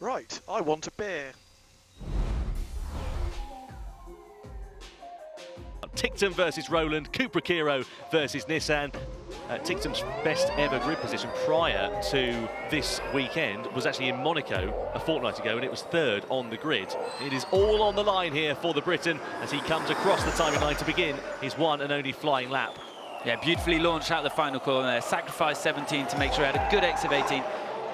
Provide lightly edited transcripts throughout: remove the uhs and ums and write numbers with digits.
Right, I want a beer. Ticktum versus Roland, Cupra Kiro versus Nissan. Ticktum's best ever grid position prior to this weekend was actually in Monaco a fortnight ago, and it was third on the grid. It is all on the line here for the Briton as he comes across the timing line to begin his one and only flying lap. Yeah, beautifully launched out the final corner there. Sacrificed 17 to make sure he had a good exit of 18.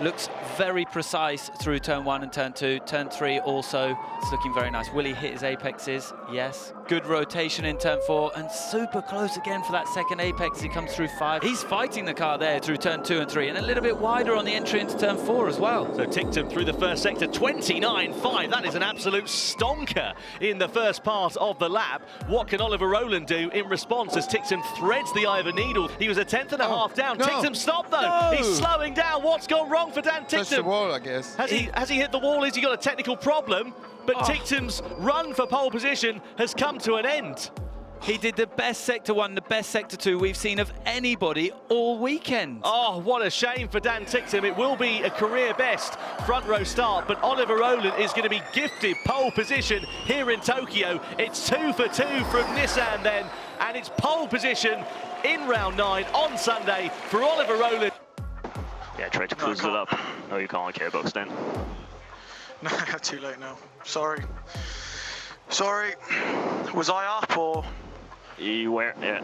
Looks very precise through turn 1 and turn 2. Turn 3 also, it's looking very nice. Will he hit his apexes? Yes. Good rotation in turn 4 and super close again for that second apex. He comes through 5. He's fighting the car there through turn 2 and 3 and a little bit wider on the entry into turn 4 as well. So Ticktum through the first sector, 29.5. That is an absolute stonker in the first part of the lap. What can Oliver Rowland do in response as Ticktum threads the eye of a needle? He was a tenth and a half down. No. Ticktum stopped though. No. He's slowing down. What's gone wrong for Dan Touched the Ticktum? wall, I guess. Has he hit the wall? Has he got a technical problem? But Ticktum's run for pole position has come to an end. He did the best sector 1, the best sector 2 we've seen of anybody all weekend. Oh, what a shame for Dan Ticktum. It will be a career best front row start, but Oliver Rowland is going to be gifted pole position here in Tokyo. It's 2 for 2 from Nissan then, and it's pole position in round 9 on Sunday for Oliver Rowland. Yeah, try to close it up. No, you can't care box then. No, too late now. Sorry. Sorry. Was I up or? You were, yeah.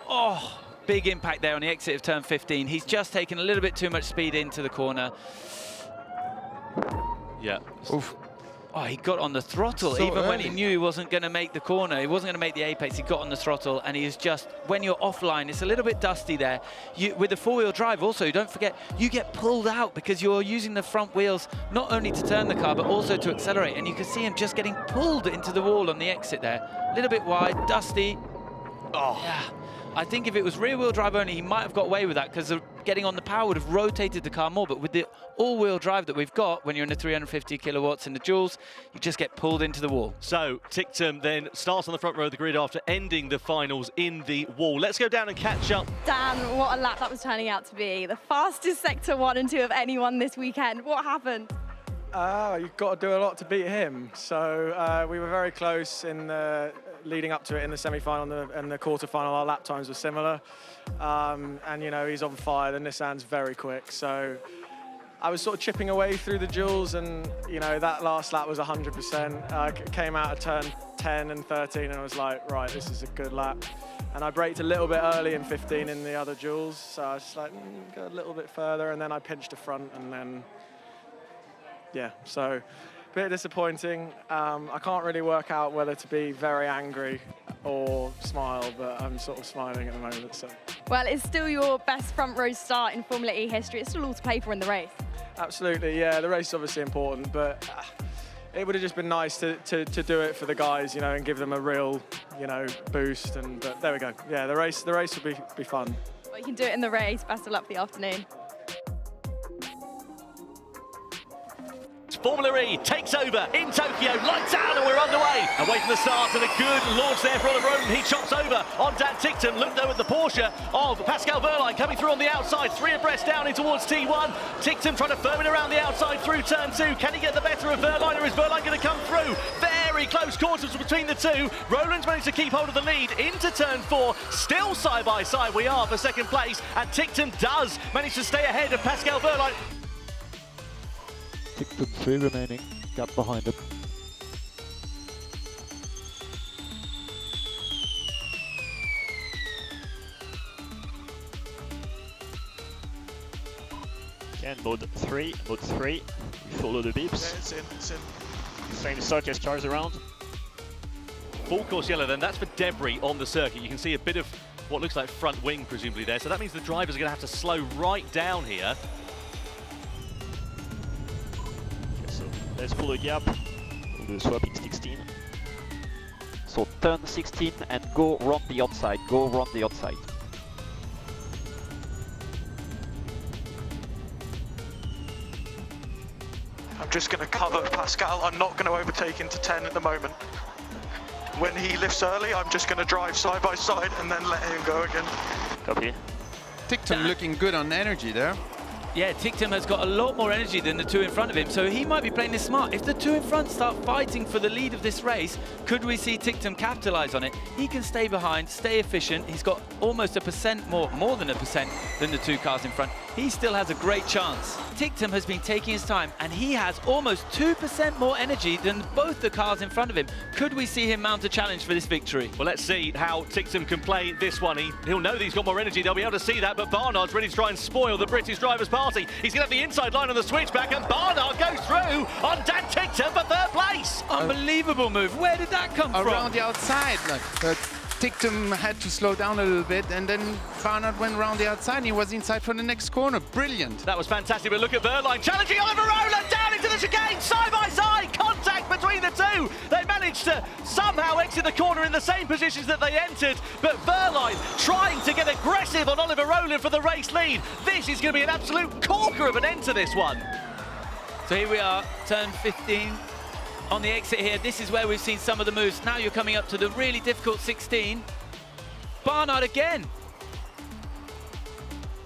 Oh, big impact there on the exit of turn 15. He's just taken a little bit too much speed into the corner. Yeah. Oof. Oh, he got on the throttle. So Even when he early. knew he wasn't going to make the corner, he wasn't going to make the apex, he got on the throttle, and he is just, when you're offline, it's a little bit dusty there. With the four-wheel drive also, don't forget, you get pulled out because you're using the front wheels not only to turn the car, but also to accelerate, and you can see him just getting pulled into the wall on the exit there. A little bit wide, dusty. Oh, yeah. I think if it was rear-wheel drive only, he might have got away with that because getting on the power would have rotated the car more. But with the all-wheel drive that we've got, when you're in the 350 kilowatts in the duals, you just get pulled into the wall. So Ticktum then starts on the front row of the grid after ending the finals in the wall. Let's go down and catch up. Dan, what a lap that was turning out to be. The fastest sector 1 and 2 of anyone this weekend. What happened? You've got to do a lot to beat him. So we were very close in the leading up to it in the semi-final and the quarter-final. Our lap times were similar. And, you know, he's on fire. The Nissan's very quick. So I was sort of chipping away through the duels and, you know, that last lap was 100%. Came out of turn 10 and 13 and I was like, right, this is a good lap. And I braked a little bit early in 15 in the other duels. So I was just like, go a little bit further. And then I pinched the front and then, yeah, so a bit disappointing. I can't really work out whether to be very angry or smile, but I'm sort of smiling at the moment. So. Well, it's still your best front row start in Formula E history. It's still all to play for in the race. Absolutely, yeah, the race is obviously important, but it would have just been nice to do it for the guys, you know, and give them a real, you know, boost. But there we go. Yeah, the race will be fun. Well, you can do it in the race. Best of luck for the afternoon. Formula E takes over in Tokyo, lights out and we're underway. Away from the start and a good launch there for Oliver Rowland. He chops over on Dan Ticktum. Look though at the Porsche of Pascal Wehrlein coming through on the outside, 3 abreast down in towards T1. Ticktum trying to firm it around the outside through turn 2. Can he get the better of Wehrlein or is Wehrlein going to come through? Very close quarters between the two. Rowland's managed to keep hold of the lead into turn 4. Still side by side we are for second place, and Ticktum does manage to stay ahead of Pascal Wehrlein. Ticktum 3 remaining, gap behind him. Again, mode 3, we follow the beeps. Yeah, it's in. Same start as cars around. Full course yellow then, that's for debris on the circuit. You can see a bit of what looks like front wing presumably there, so that means the drivers are going to have to slow right down here. So let's pull a gap. We'll do a swap in 16. So turn 16 and go round the outside, I'm just going to cover Pascal. I'm not going to overtake into 10 at the moment. When he lifts early, I'm just going to drive side by side and then let him go again. Copy. Ticktum looking good on energy there. Yeah, Ticktum has got a lot more energy than the two in front of him, so he might be playing this smart. If the two in front start fighting for the lead of this race, could we see Ticktum capitalize on it? He can stay behind, stay efficient. He's got almost 1% more than 1% than the two cars in front. He still has a great chance. Ticktum has been taking his time, and he has almost 2% more energy than both the cars in front of him. Could we see him mount a challenge for this victory? Well, let's see how Ticktum can play this one. He'll know that he's got more energy. They'll be able to see that, but Barnard's ready to try and spoil the British Drivers' Party. He's going to have the inside line on the switchback, and Barnard goes through on Dan Ticktum for third place. Unbelievable move. Where did that come from? Around the outside. Ticktum had to slow down a little bit, and then Barnard went around the outside, and he was inside for the next corner. Brilliant. That was fantastic, but look at Verline challenging Oliver Rowland down into the chicane, side by side, contact between the two. They managed to somehow exit the corner in the same positions that they entered, but Verline trying to get aggressive on Oliver Rowland for the race lead. This is going to be an absolute corker of an end to this one. So here we are, turn 15. On the exit here, this is where we've seen some of the moves. Now you're coming up to the really difficult 16. Barnard again.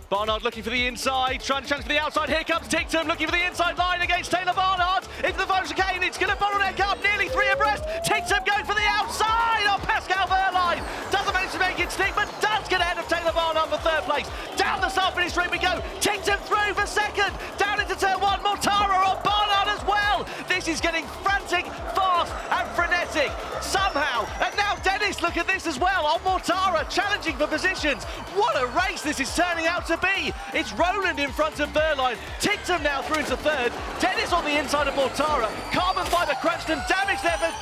Barnard looking for the inside, trying to challenge for the outside. Here comes Ticktum looking for the inside line against Taylor Barnard. Into the final chicane, it's going to bottleneck up, nearly 3 abreast. Ticktum going for the outside on Pascal Verline. Doesn't manage to make it stick, but does get ahead of Taylor Barnard for third place. Down the start finish straight we go. Ticktum through for second. Down into turn 1, Mortara on Barnard as well. This is getting frantic, fast and frenetic. Somehow, and now Dennis, look at this as well, on Mortara, challenging for positions. What a race this is turning out to be. It's Rowland in front of Verline. Ticktum now through into third. Dennis on the inside of Mortara. Carbon fibre crunched and damaged there, but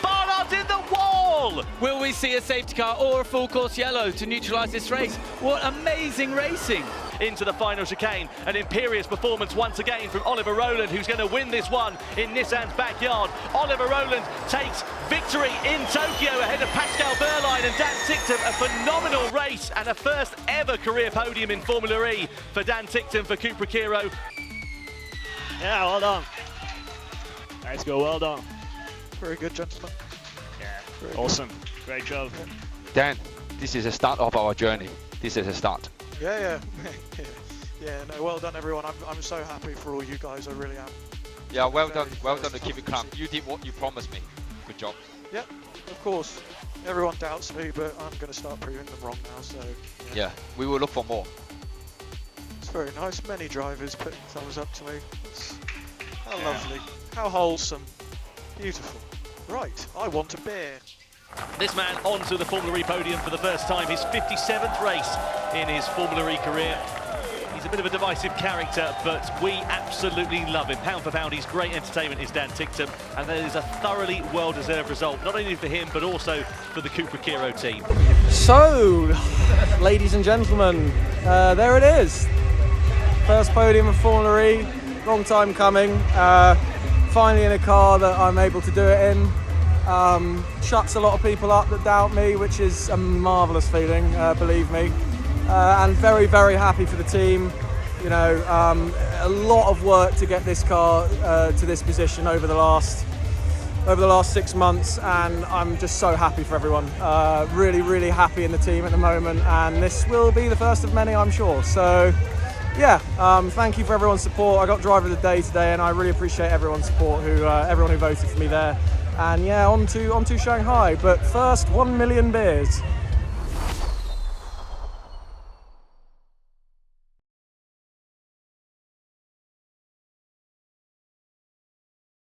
Barnard's in the wall. Will we see a safety car or a full course yellow to neutralise this race? What amazing racing. Into the final chicane. An imperious performance once again from Oliver Rowland, who's going to win this one in Nissan's backyard. Oliver Rowland takes victory in Tokyo ahead of Pascal Verline and Dan Ticktum. A phenomenal race and a first ever career podium in Formula E for Dan Ticktum for Cupra Kiro. Yeah, well done. Nice go, well done. Very good, gentlemen. Yeah, awesome. Great job. Dan, this is the start of our journey. This is a start. Yeah. No, well done, everyone. I'm so happy for all you guys. I really am. Yeah, well done to keep it calm. You did what you promised me. Good job. Yeah, of course. Everyone doubts me, but I'm going to start proving them wrong now. So yeah, we will look for more. It's very nice. Many drivers putting thumbs up to me. How lovely. How wholesome. Beautiful. Right, I want a beer. This man onto the Formula E podium for the first time, his 57th race in his Formula E career. He's a bit of a divisive character, but we absolutely love him. Pound for pound, he's great entertainment, is Dan Ticktum, and that is a thoroughly well-deserved result, not only for him, but also for the Cupra Kiro team. So, ladies and gentlemen, there it is. First podium of Formula E, long time coming. Finally in a car that I'm able to do it in. Shuts a lot of people up that doubt me, which is a marvellous feeling, believe me. And very, very happy for the team. You know, a lot of work to get this car to this position over the last 6 months, and I'm just so happy for everyone. Really, really happy in the team at the moment, and this will be the first of many, I'm sure. So, yeah, thank you for everyone's support. I got driver of the day today, and I really appreciate everyone's support, everyone who voted for me there. And yeah, on to Shanghai. But first, 1 million beers.